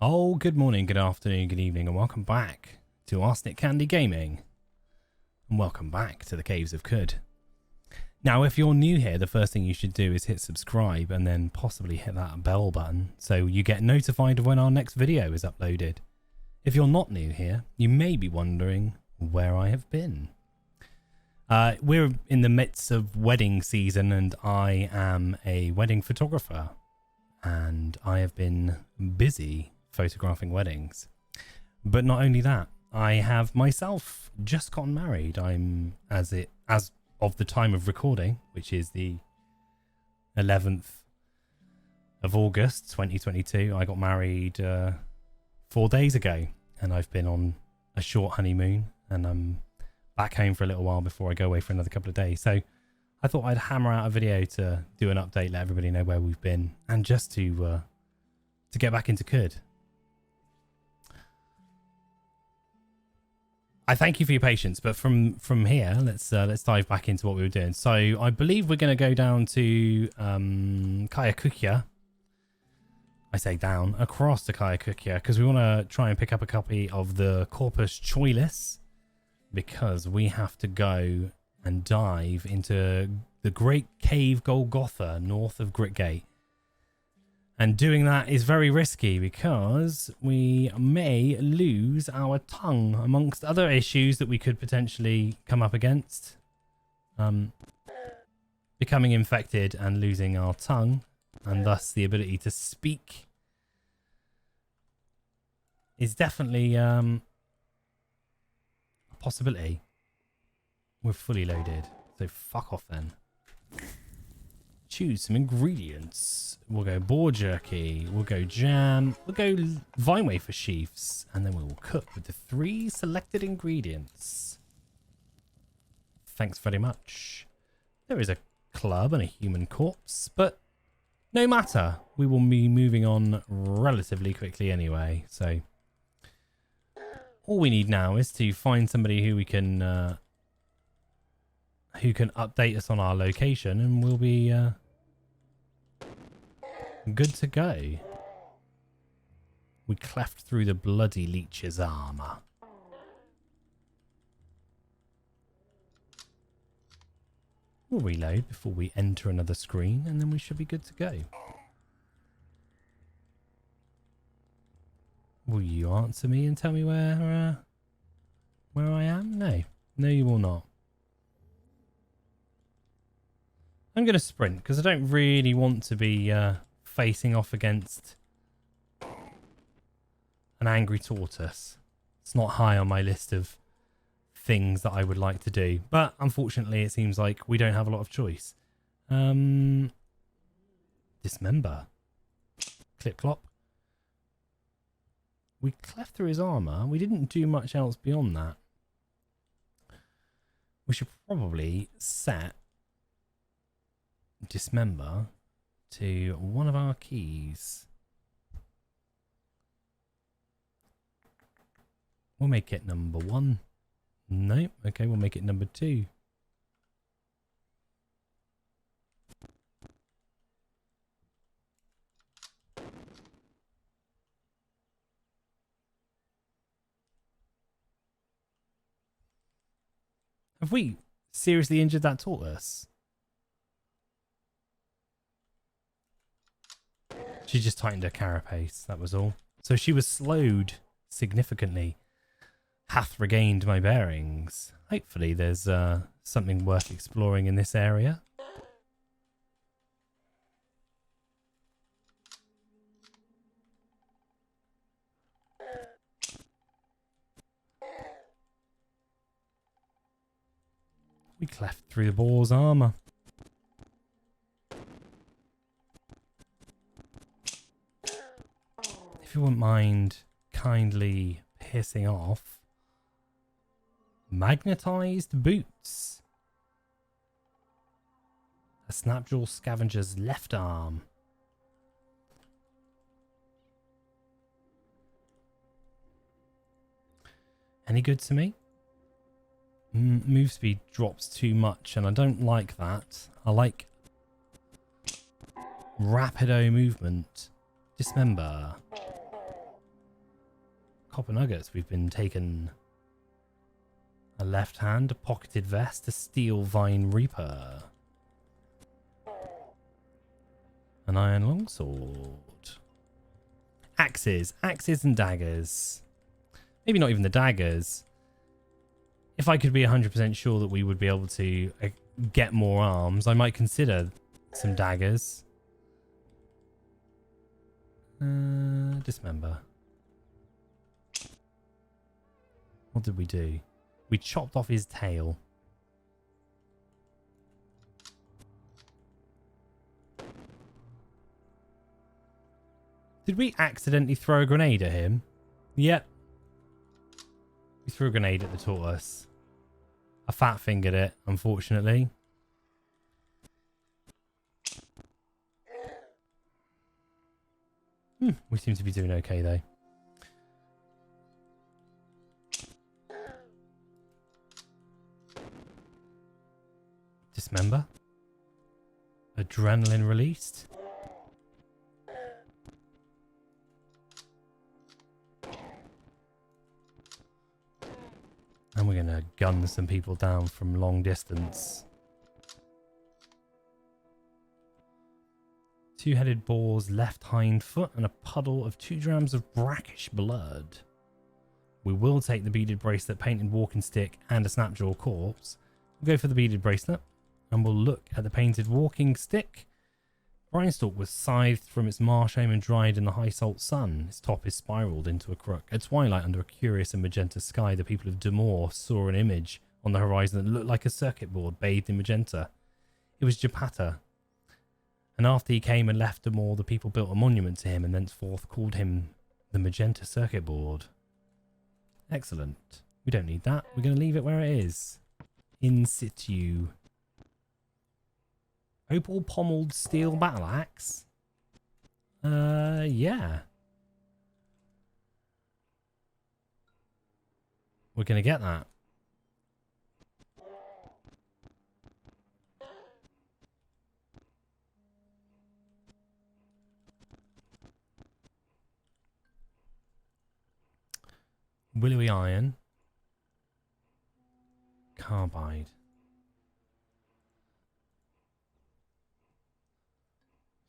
Oh, good morning, good afternoon, good evening, and welcome back to Arsenic Candy Gaming. And welcome back to the Caves of Cud. Now, if you're new here, the first thing you should do is hit subscribe and then possibly hit that bell button so you get notified of when our next video is uploaded. If you're not new here, you may be wondering where I have been. We're in the midst of wedding season and I am a wedding photographer. And I have been busy photographing weddings. But not only that, I have myself just gotten married. I'm as of the time of recording, which is the 11th of August 2022. I got married 4 days ago, and I've been on a short honeymoon, and I'm back home for a little while before I go away for another couple of days. So I thought I'd hammer out a video to do an update, let everybody know where we've been, and just to get back into Cud. I thank you for your patience, but from here, let's dive back into what we were doing. So I believe we're going to go down to Kayakukia. I say down, across to Kayakukia, because we want to try and pick up a copy of the Corpus Choilis, because we have to go and dive into the Great Cave Golgotha north of Gritgate. And doing that is very risky because we may lose our tongue amongst other issues that we could potentially come up against. Becoming infected and losing our tongue and thus the ability to speak is definitely a possibility. We're fully loaded, so fuck off then. Choose some ingredients. We'll go boar jerky, we'll go jam, we'll go vine wafer sheaths, and then we will cook with the 3 selected ingredients. Thanks very much. There is a club and a human corpse, but no matter. We will be moving on relatively quickly anyway, so all we need now is to find somebody who we can update us on our location, and we'll be good to go. We cleft through the bloody leech's armor. We'll reload before we enter another screen, and then we should be good to go. Will you answer me and tell me where I am? No. No, you will not. I'm going to sprint because I don't really want to be facing off against an angry tortoise. It's not high on my list of things that I would like to do. But unfortunately, it seems like we don't have a lot of choice. Dismember. Clip clop. We cleft through his armor. We didn't do much else beyond that. We should probably set dismember to one of our keys. We'll make it number 1. No, okay, we'll make it number 2. Have we seriously injured that tortoise? She just tightened her carapace, that was all. So she was slowed significantly. Hath regained my bearings. Hopefully there's something worth exploring in this area. We cleft through the boar's armor. If you wouldn't mind kindly pissing off. Magnetized boots. A snapjaw scavenger's left arm. Any good to me? Move speed drops too much and I don't like that. I like rapido movement. Dismember. Copper nuggets. We've been taken a left hand, a pocketed vest, a steel vine reaper, an iron longsword, axes and daggers. Maybe not even the daggers. If I could be 100% sure that we would be able to get more arms, I might consider some daggers. Dismember. What did we do? We chopped off his tail. Did we accidentally throw a grenade at him? Yep. We threw a grenade at the tortoise. I fat fingered it, unfortunately. We seem to be doing okay though. Dismember. Adrenaline released. And we're going to gun some people down from long distance. Two-headed boar's left hind foot and a puddle of 2 grams of brackish blood. We will take the beaded bracelet, painted walking stick, and a snapjaw corpse. We'll go for the beaded bracelet, and we'll look at the painted walking stick. Brinestalk was scythed from its marsh home and dried in the high salt sun. Its top is spiraled into a crook. At twilight, under a curious and magenta sky, the people of Damor saw an image on the horizon that looked like a circuit board bathed in magenta. It was Japata. And after he came and left Damor, the people built a monument to him and thenceforth called him the Magenta Circuit Board. Excellent. We don't need that. We're going to leave it where it is. In situ. Opal pommeled steel battle axe? Yeah. We're going to get that. Willowy iron. Carbide.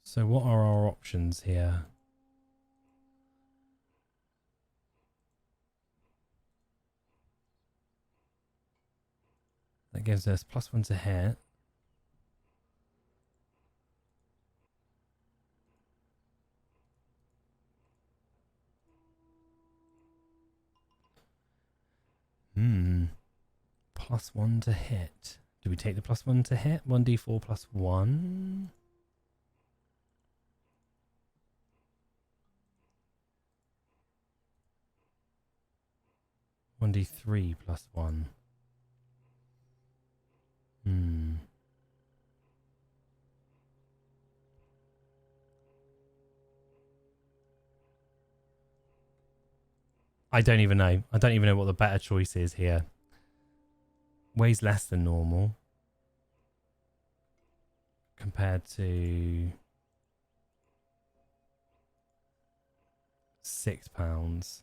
So what are our options here? That gives us +1 to hit. +1 to hit. Do we take the +1 to hit? 1d4 +1. 1d3 +1. I don't even know. I don't even know what the better choice is here. Weighs less than normal. Compared to £6.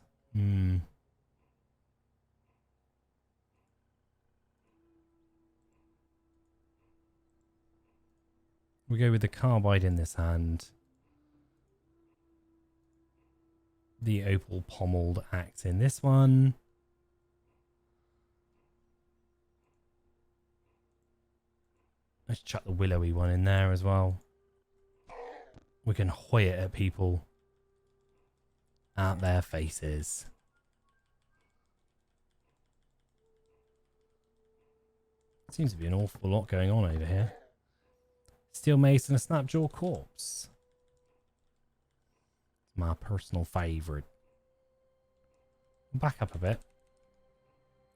We go with the carbide in this hand. The opal pommeled axe in this one. Let's chuck the willowy one in there as well. We can hoy it at people. At their faces. Seems to be an awful lot going on over here. Steel mace and a snapjaw corpse. My personal favourite. Back up a bit.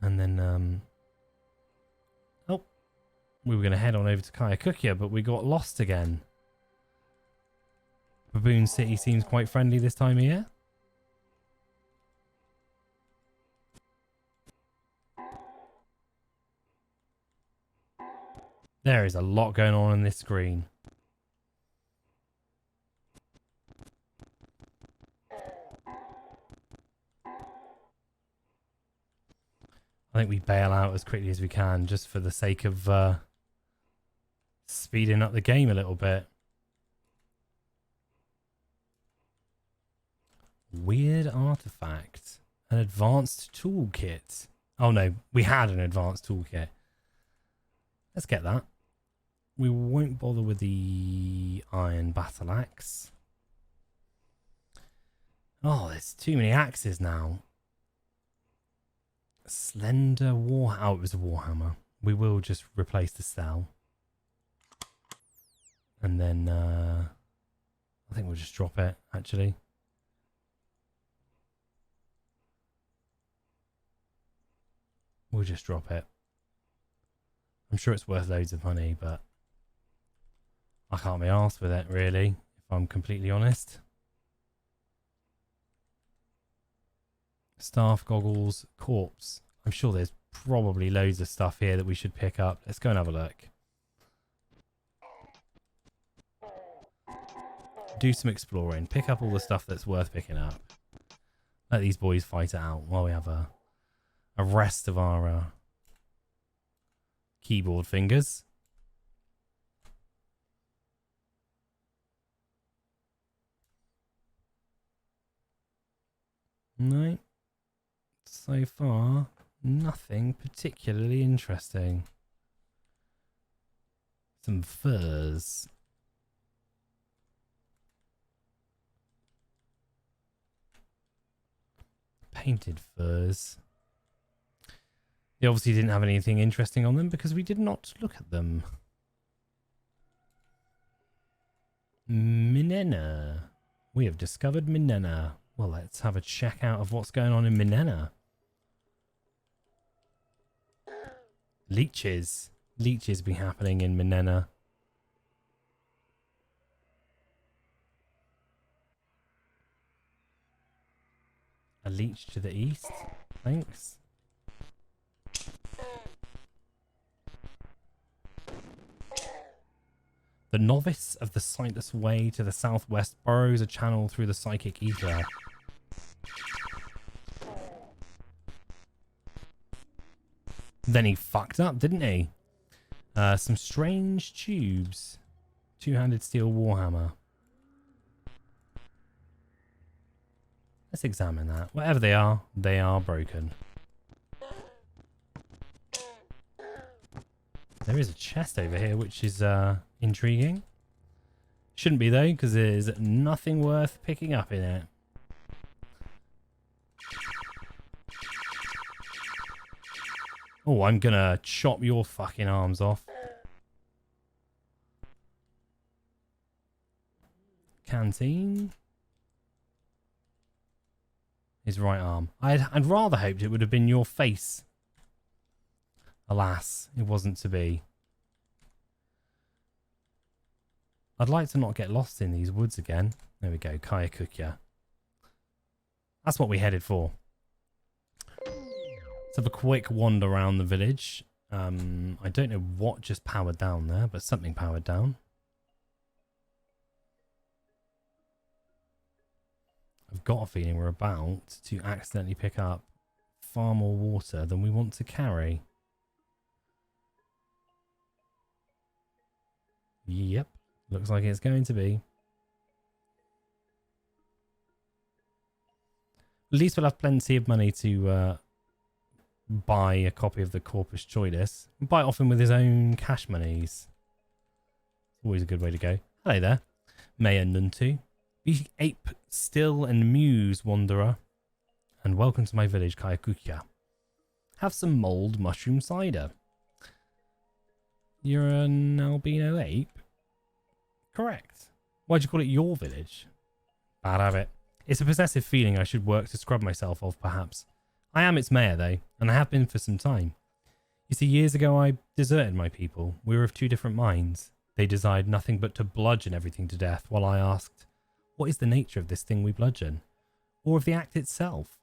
And then, oh. We were going to head on over to Kyakukia, but we got lost again. Baboon City seems quite friendly this time of year. There is a lot going on this screen. I think we bail out as quickly as we can just for the sake of speeding up the game a little bit. Weird artifact. An advanced toolkit. Oh no, we had an advanced toolkit. Let's get that. We won't bother with the iron battle axe. Oh, there's too many axes now. Slender war... Oh, it was a warhammer. We will just replace the cell. And then I think we'll just drop it, actually. We'll just drop it. I'm sure it's worth loads of money, but I can't be arsed with it, really, if I'm completely honest. Staff, goggles, corpse. I'm sure there's probably loads of stuff here that we should pick up. Let's go and have a look. Do some exploring. Pick up all the stuff that's worth picking up. Let these boys fight it out while we have a rest of our keyboard fingers. No. So far, nothing particularly interesting. Some furs. Painted furs. They obviously didn't have anything interesting on them because we did not look at them. Minena. We have discovered Minena. Well, let's have a check out of what's going on in Minena. Leeches. Leeches be happening in Minena. A leech to the east. Thanks. The novice of the sightless way to the southwest burrows a channel through the psychic ether. Then he fucked up, didn't he? Some strange tubes. Two-handed steel warhammer. Let's examine that. Whatever they are broken. There is a chest over here, which is intriguing. Shouldn't be though, because there's nothing worth picking up in it. Oh, I'm gonna chop your fucking arms off. Canteen. His right arm. I'd rather hoped it would have been your face. Alas, it wasn't to be. I'd like to not get lost in these woods again. There we go, Kayakukya. That's what we headed for. Let's have a quick wander around the village. I don't know what just powered down there, but something powered down. I've got a feeling we're about to accidentally pick up far more water than we want to carry. Yep, looks like it's going to be. At least we'll have plenty of money to buy a copy of the Corpus Choides. Buy it off him with his own cash monies. Always a good way to go. Hello there, Maya Nuntu. Be ape still and muse, wanderer. And welcome to my village, Kayakukya. Have some mulled mushroom cider. You're an albino ape? Correct. Why'd you call it your village? Bad habit. It's a possessive feeling I should work to scrub myself of, perhaps. I am its mayor, though, and I have been for some time. You see, years ago I deserted my people. We were of two different minds. They desired nothing but to bludgeon everything to death, while I asked, what is the nature of this thing we bludgeon? Or of the act itself?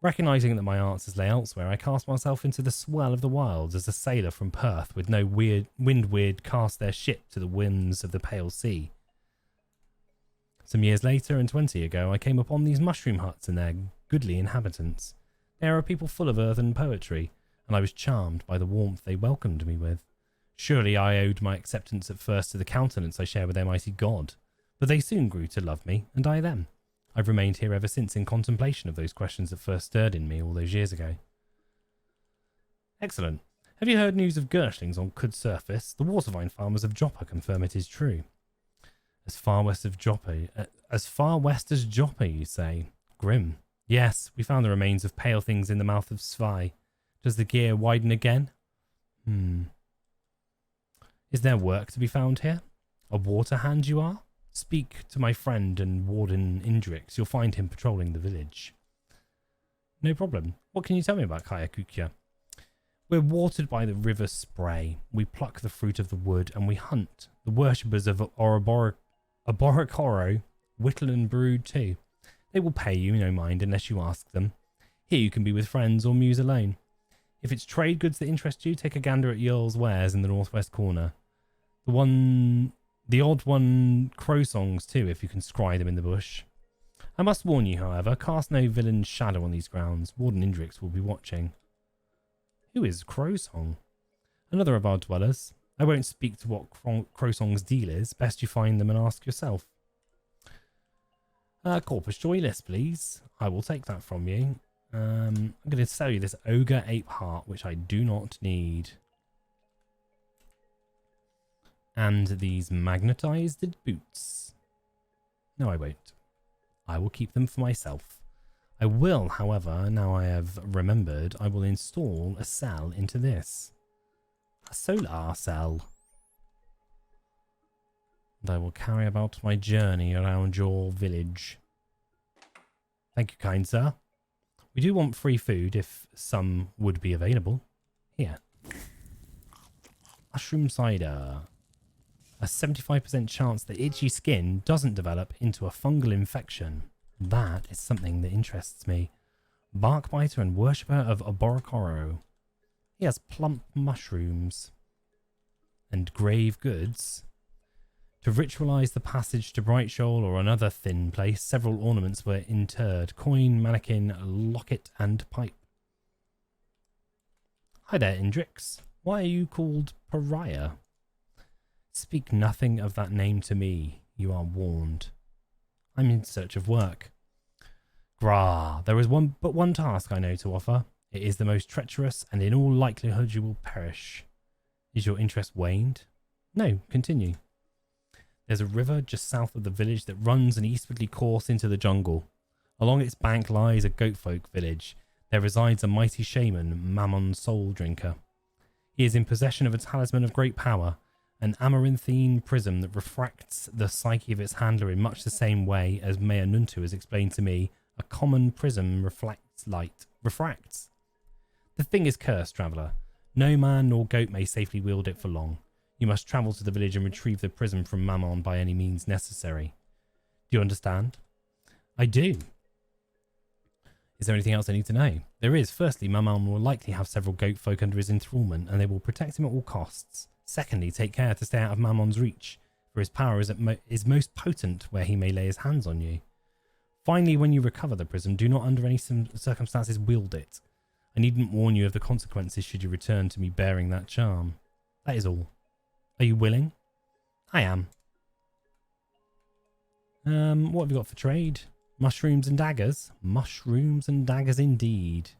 Recognising that my answers lay elsewhere, I cast myself into the swell of the wilds as a sailor from Perth with no wind cast their ship to the whims of the pale sea. Some years later, and 20 ago, I came upon these mushroom huts and their goodly inhabitants. They are a people full of earthen poetry, and I was charmed by the warmth they welcomed me with. Surely I owed my acceptance at first to the countenance I share with their mighty God, but they soon grew to love me, and I them. I've remained here ever since in contemplation of those questions that first stirred in me all those years ago. Excellent. Have you heard news of Gershlings on Cud surface? The watervine farmers of Joppa confirm it is true. As far west as Joppa, you say? Grim. Yes, we found the remains of pale things in the mouth of Svai. Does the gear widen again? Is there work to be found here? A water hand you are? Speak to my friend and Warden Indrix. You'll find him patrolling the village. No problem. What can you tell me about Kyakukia? We're watered by the river Spray. We pluck the fruit of the wood and we hunt. The worshippers of Oborokoro whittle and brood too. They will pay you no mind unless you ask them. Here you can be with friends or muse alone. If it's trade goods that interest you, take a gander at Yearl's wares in the northwest corner. The odd one crow songs too, if you can scry them in the bush. I must warn you, however, cast no villain's shadow on these grounds. Warden Indrix will be watching. Who is Crow Song? Another of our dwellers. I won't speak to what Crow Song's deal is. Best you find them and ask yourself. Corpus Joyless, please. I will take that from you. I'm going to sell you this Ogre Ape Heart, which I do not need. And these magnetized boots. No, I won't. I will keep them for myself. I will, however, now I have remembered, I will install a cell into this. A solar cell. And I will carry about my journey around your village. Thank you, kind sir. We do want free food if some would be available. Here. Mushroom cider. A 75% chance that itchy skin doesn't develop into a fungal infection. That is something that interests me. Barkbiter and worshipper of Oborokoro. He has plump mushrooms. And grave goods. To ritualize the passage to Bright Shoal or another thin place, several ornaments were interred. Coin, mannequin, locket, and pipe. Hi there, Indrix. Why are you called Pariah? Speak nothing of that name to me. You are warned. I'm in search of work. Gra, there is but one task I know to offer. It is the most treacherous, and in all likelihood you will perish. Is your interest waned? No, continue. There's a river just south of the village that runs an eastwardly course into the jungle. Along its bank lies a goatfolk village. There resides a mighty shaman, Mammon Soul Drinker. He is in possession of a talisman of great power, an amaranthine prism that refracts the psyche of its handler in much the same way as Maya Nuntu has explained to me. A common prism refracts. The thing is cursed, traveller. No man nor goat may safely wield it for long. You must travel to the village and retrieve the prism from Mammon by any means necessary. Do you understand? I do. Is there anything else I need to know? There is. Firstly, Mammon will likely have several goat folk under his enthrallment, and they will protect him at all costs. Secondly, take care to stay out of Mammon's reach, for his power is most potent where he may lay his hands on you. Finally, when you recover the prism, do not under any circumstances wield it. I needn't warn you of the consequences should you return to me bearing that charm. That is all. Are you willing? I am. What have you got for trade? Mushrooms and daggers? Mushrooms and daggers indeed.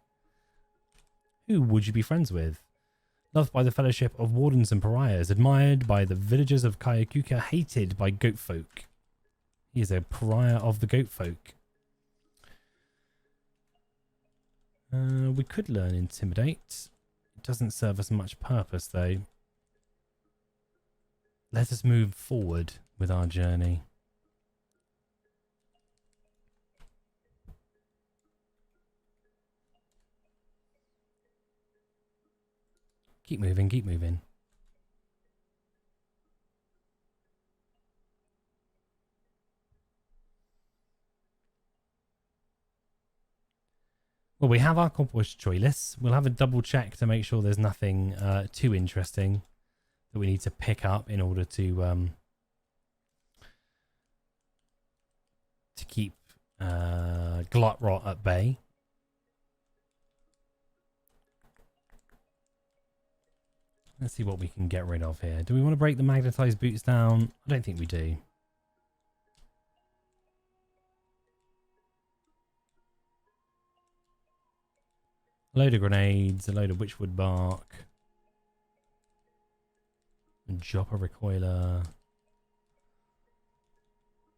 Who would you be friends with? Loved by the fellowship of wardens and pariahs, admired by the villagers of Kyakuka, hated by goat folk. He is a pariah of the goat folk. We could learn Intimidate. It doesn't serve us much purpose, though. Let us move forward with our journey. Keep moving, keep moving. Well, we have our Corpus Joyless. We'll have a double check to make sure there's nothing too interesting that we need to pick up in order to keep Glutrot at bay. Let's see what we can get rid of here. Do we want to break the magnetized boots down? I don't think we do. A load of grenades, a load of witchwood bark. A Jopper recoiler.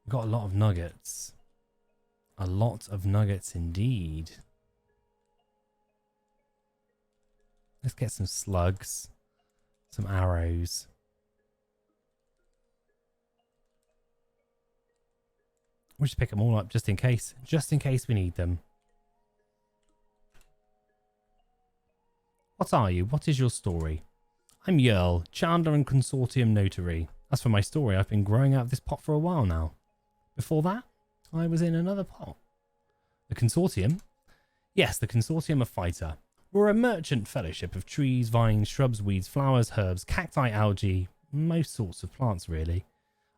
We've got a lot of nuggets. A lot of nuggets indeed. Let's get some slugs. Some arrows. We'll just pick them all up just in case. Just in case we need them. What are you? What is your story? I'm Yerl, Chandler and Consortium Notary. As for my story, I've been growing out of this pot for a while now. Before that, I was in another pot. The Consortium? Yes, the Consortium of Fighter. We're a merchant fellowship of trees, vines, shrubs, weeds, flowers, herbs, cacti, algae, most sorts of plants really.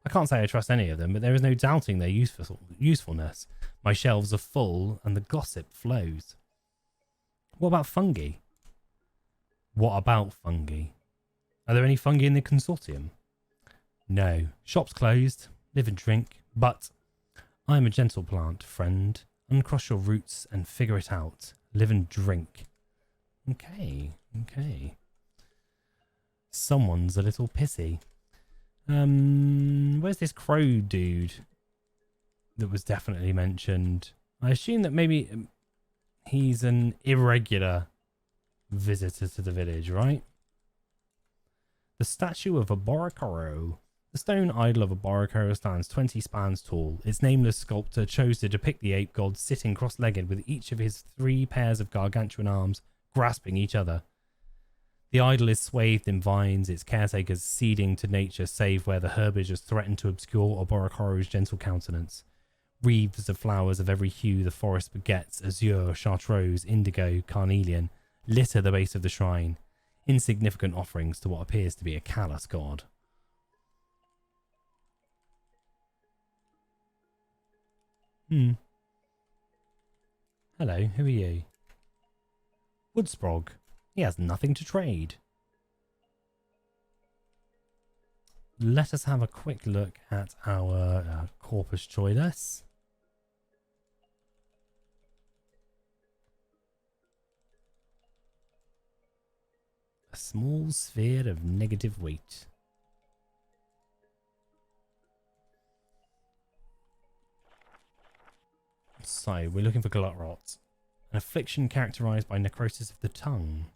I can't say I trust any of them, but there is no doubting their usefulness. My shelves are full and the gossip flows. What about fungi? What about fungi? Are there any fungi in the Consortium? No. Shops closed. Live and drink. But I'm a gentle plant, friend. Uncross your roots and figure it out. Live and drink. Okay. Okay. Someone's a little pissy. Where's this crow dude that was definitely mentioned? I assume that maybe he's an irregular visitor to the village, right? The statue of a Borokoro. The stone idol of a Borokoro stands 20 spans tall. Its nameless sculptor chose to depict the ape god sitting cross-legged with each of his 3 pairs of gargantuan arms grasping each other. The idol is swathed in vines, its caretakers ceding to nature save where the herbage has threatened to obscure a Borokoro's gentle countenance. Wreaths of flowers of every hue the forest begets, azure, chartreuse, indigo, carnelian, litter the base of the shrine, insignificant offerings to what appears to be a callous god. Hello, who are you? Woodsprog. He has nothing to trade. Let us have a quick look at our corpus choides. A small sphere of negative weight. So, we're looking for glut rot. An affliction characterized by necrosis of the tongue.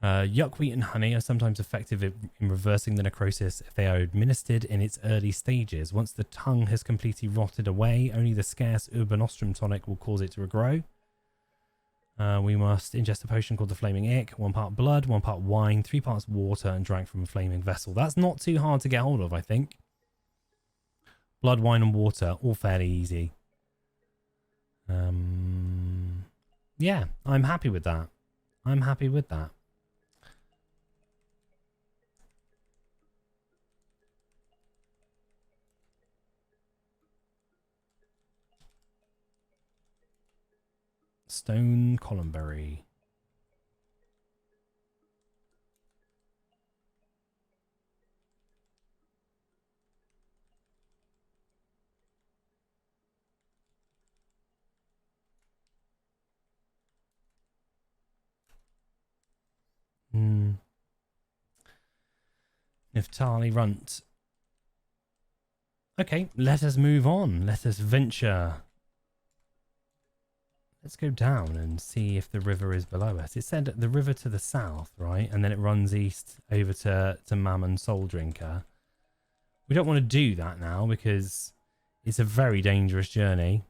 Yuckweed and honey are sometimes effective in reversing the necrosis if they are administered in its early stages. Once the tongue has completely rotted away, only the scarce urbanostrum tonic will cause it to regrow. We must ingest a potion called the Flaming Ick. 1 part blood, 1 part wine, 3 parts water, and drank from a flaming vessel. That's not too hard to get hold of, I think. Blood, wine, and water, all fairly easy. Yeah, I'm happy with that. I'm happy with that. Stone columberry. Niftali Runt. Okay, let us move on. Let us venture. Let's go down and see if the river is below us. It said the river to the south, right? And then it runs east over to Mammon Soul Drinker. We don't want to do that now because it's a very dangerous journey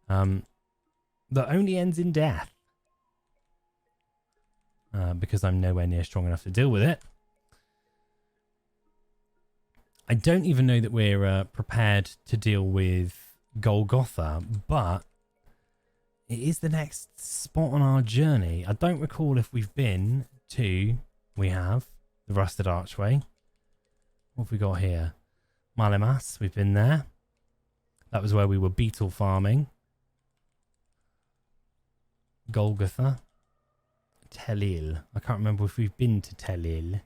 that only ends in death. Because I'm nowhere near strong enough to deal with it. I don't even know that we're prepared to deal with Golgotha, but it is the next spot on our journey. I don't recall if we've been to... We have. The Rusted Archway. What have we got here? Malimas, we've been there. That was where we were beetle farming. Golgotha. Telil. I can't remember if we've been to Telil.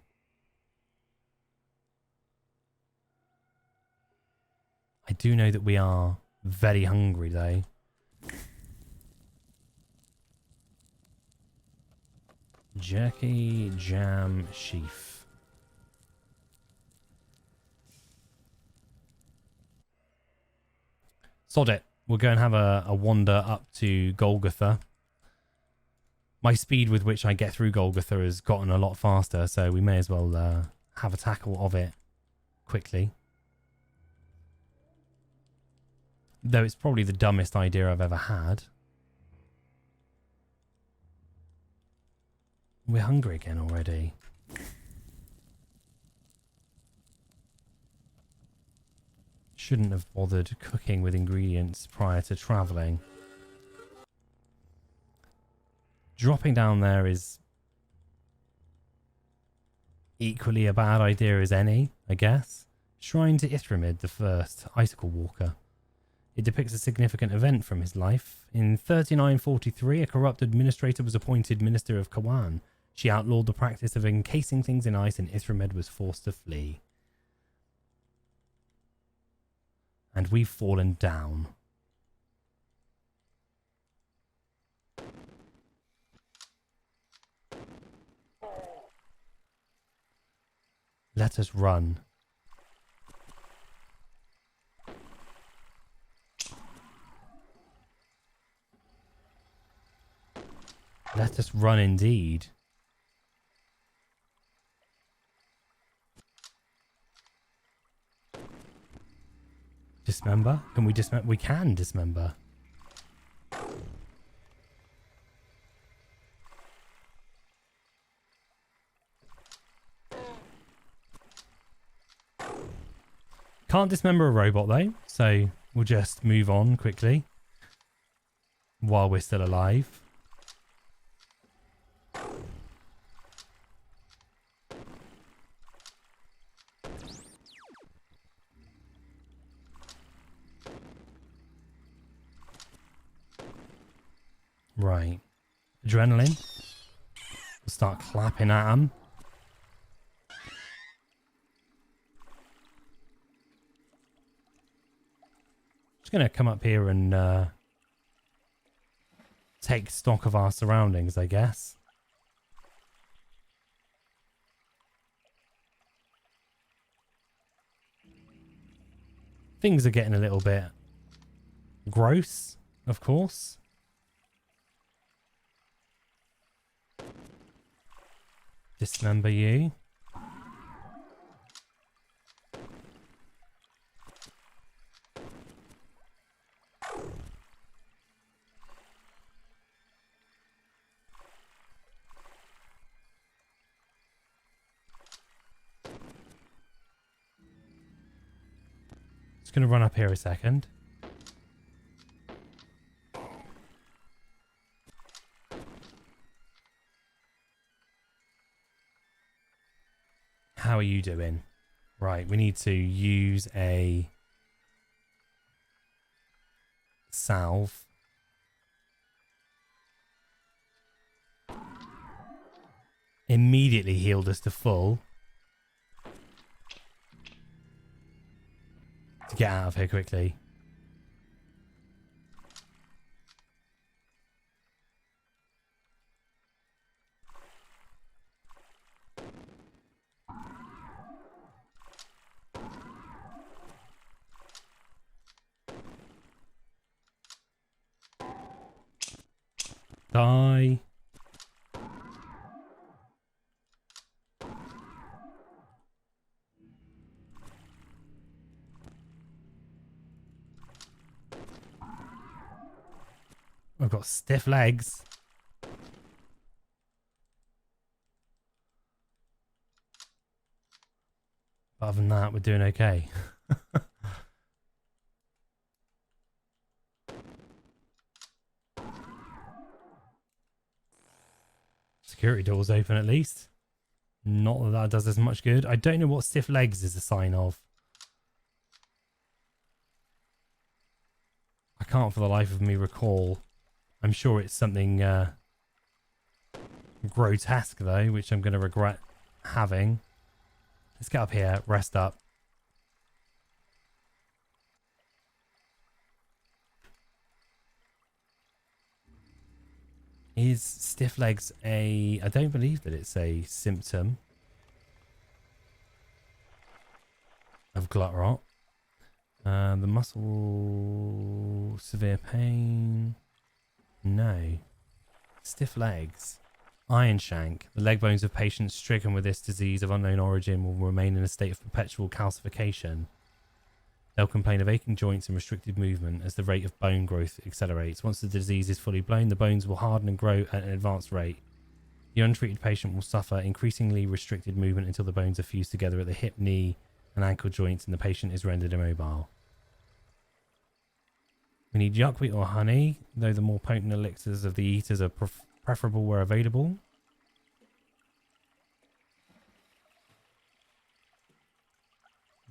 I do know that we are very hungry though. Jerky, jam, sheaf. Sod it. We'll go and have a wander up to Golgotha. My speed with which I get through Golgotha has gotten a lot faster, so we may as well have a tackle of it quickly. Though it's probably the dumbest idea I've ever had. We're hungry again already. Shouldn't have bothered cooking with ingredients prior to travelling. Dropping down there is equally a bad idea as any, I guess. Shrine to Ithramid the First, Icicle Walker. It depicts a significant event from his life. In 3943, a corrupt administrator was appointed Minister of Kawan. She outlawed the practice of encasing things in ice and Ithramid was forced to flee. And we've fallen down. Let us run. Let us run indeed. Dismember? Can we dismember? We can dismember. Can't dismember a robot though, so we'll just move on quickly while we're still alive. Right. Adrenaline. We'll start clapping at them. Just going to come up here and take stock of our surroundings, I guess. Things are getting a little bit gross, of course. Dismember you. Just gonna run up here a second. How are you doing? Right, we need to use a salve. Immediately healed us to full. To get out of here quickly. Die. I've got stiff legs. But other than that, we're doing okay. Security door's open at least. Not that that does as much good. I don't know what stiff legs is a sign of. I can't for the life of me recall. I'm sure it's something grotesque though, which I'm going to regret having. Let's get up here, rest up. Is stiff legs a... I don't believe that it's a symptom of glut rot. The muscle... severe pain... No. Stiff legs. Iron shank. The leg bones of patients stricken with this disease of unknown origin will remain in a state of perpetual calcification. They'll complain of aching joints and restricted movement as the rate of bone growth accelerates. Once the disease is fully blown, the bones will harden and grow at an advanced rate. The untreated patient will suffer increasingly restricted movement until the bones are fused together at the hip, knee, and ankle joints, and the patient is rendered immobile. We need yuckweed or honey, though the more potent elixirs of the eaters are preferable where available.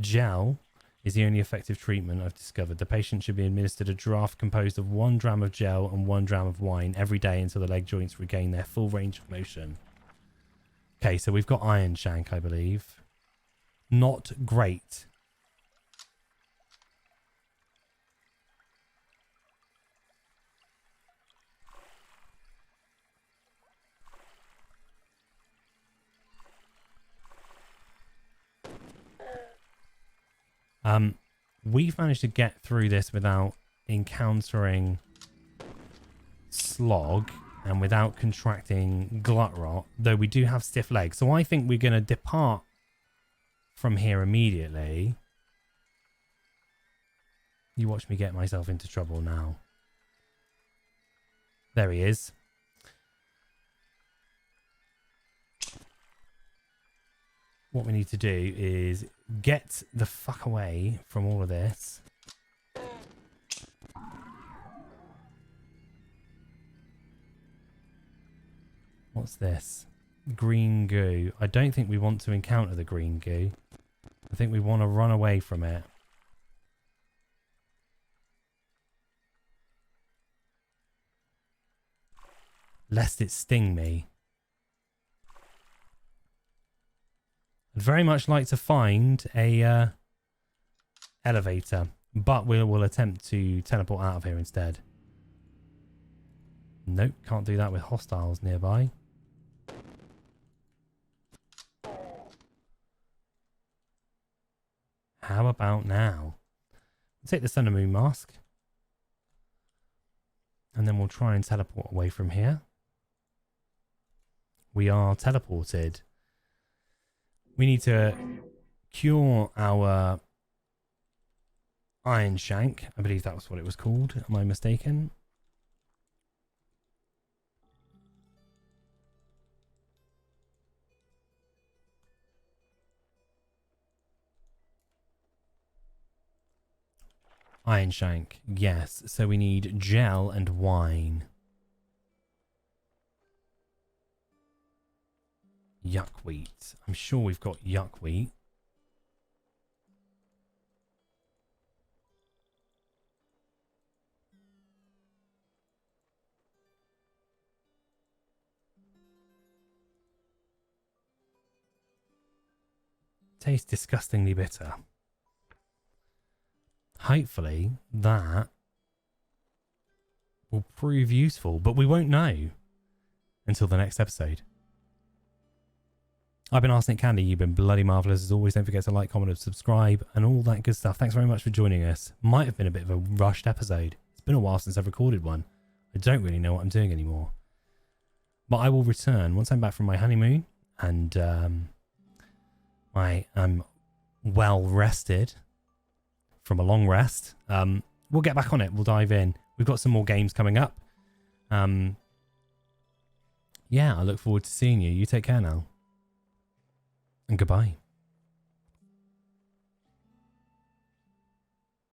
Gel is the only effective treatment I've discovered. The patient should be administered a draught composed of 1 dram of gel and 1 dram of wine every day until the leg joints regain their full range of motion. Okay, so we've got iron shank, I believe. Not great. We've managed to get through this without encountering slog and without contracting glut rot, though we do have stiff legs. So I think we're going to depart from here immediately. You watch me get myself into trouble now. There he is. What we need to do is get the fuck away from all of this. What's this? Green goo. I don't think we want to encounter the green goo. I think we want to run away from it. Lest it sting me. I'd very much like to find a elevator, but we'll attempt to teleport out of here instead. Nope, can't do that with hostiles nearby. How about now? We'll take the Sun and Moon mask. And then we'll try and teleport away from here. We are teleported. We need to cure our iron shank. I believe that was what it was called. Am I mistaken? Iron shank. Yes. So we need gel and wine. Yuckwheat. I'm sure we've got yuckwheat. Tastes disgustingly bitter. Hopefully that will prove useful, but we won't know until the next episode. I've been Arsenic Candy. You've been bloody marvellous. As always, don't forget to like, comment, and subscribe, and all that good stuff. Thanks very much for joining us. Might have been a bit of a rushed episode. It's been a while since I've recorded one. I don't really know what I'm doing anymore. But I will return once I'm back from my honeymoon, and I'm well rested from a long rest. We'll get back on it. We'll dive in. We've got some more games coming up. Yeah, I look forward to seeing you. You take care now. And goodbye.